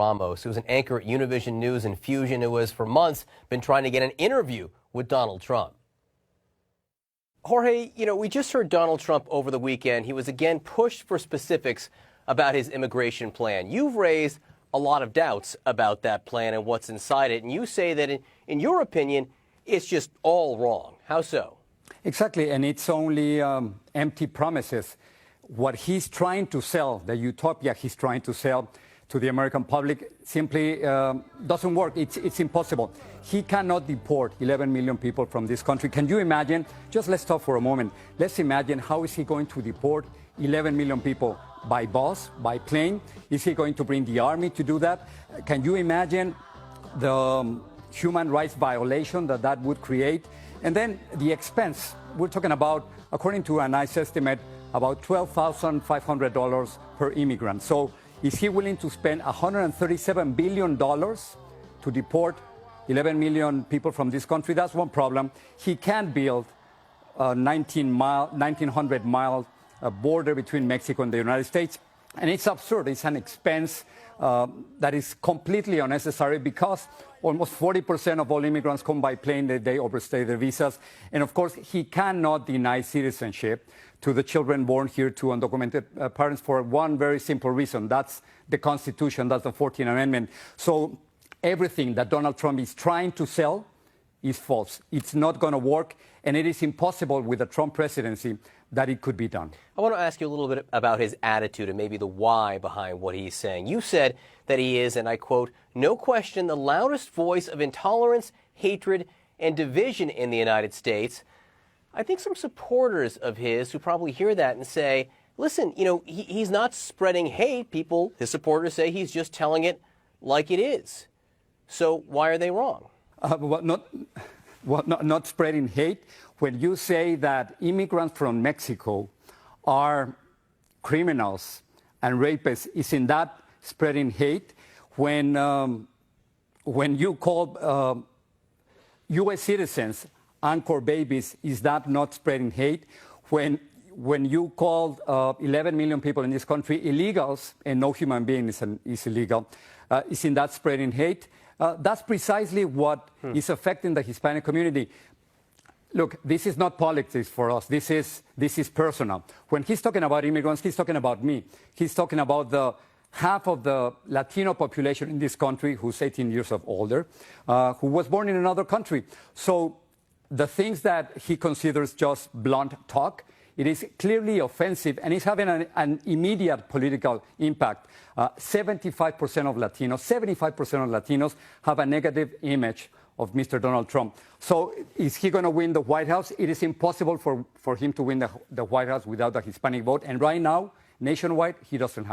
Ramos, who's an anchor at Univision News and Fusion, who has for months been trying to get an interview with Donald Trump. Jorge, we just heard Donald Trump over the weekend. He was again pushed for specifics about his immigration plan. You've raised a lot of doubts about that plan and what's inside it, and you say that, in your opinion, it's just all wrong. How so? Exactly, and it's only empty promises. What he's trying to sell, the utopia he's trying to sell to the American public, simply doesn't work. It's impossible. He cannot deport 11 million people from this country. Can you imagine? Just let's stop for a moment. Let's imagine, how is he going to deport 11 million people? By bus, by plane? Is he going to bring the army to do that? Can you imagine the human rights violation that would create? And then the expense. We're talking about, according to a nice estimate, about $12,500 per immigrant. So is he willing to spend $137 billion to deport 11 million people from this country? That's one problem. He can't build a 1,900-mile border between Mexico and the United States. And it's absurd. It's an expense that is completely unnecessary, because almost 40% of all immigrants come by plane. They overstay their visas. And of course, he cannot deny citizenship to the children born here to undocumented parents for one very simple reason. That's the Constitution. That's the 14th Amendment. So everything that Donald Trump is trying to sell is false. It's not going to work, and it is impossible with the Trump presidency that it could be done. I want to ask you a little bit about his attitude and maybe the why behind what he's saying. You said that he is, and I quote, "no question the loudest voice of intolerance, hatred, and division in the United States." I think some supporters of his who probably hear that and say, listen, he's not spreading hate. His supporters say he's just telling it like it is. So why are they wrong? Not spreading hate. When you say that immigrants from Mexico are criminals and rapists, isn't that spreading hate? When you call U.S. citizens anchor babies, is that not spreading hate? When you call 11 million people in this country illegals, and no human being is illegal, isn't that spreading hate? That's precisely what is affecting the Hispanic community. Look, this is not politics for us. This is personal. When he's talking about immigrants, he's talking about me. He's talking about the half of the Latino population in this country who's 18 years of older, who was born in another country. So the things that he considers just blunt talk, it is clearly offensive, and it's having an immediate political impact. 75% of Latinos have a negative image of Mr. Donald Trump. So is he going to win the White House? It is impossible for him to win the White House without the Hispanic vote. And right now, nationwide, he doesn't have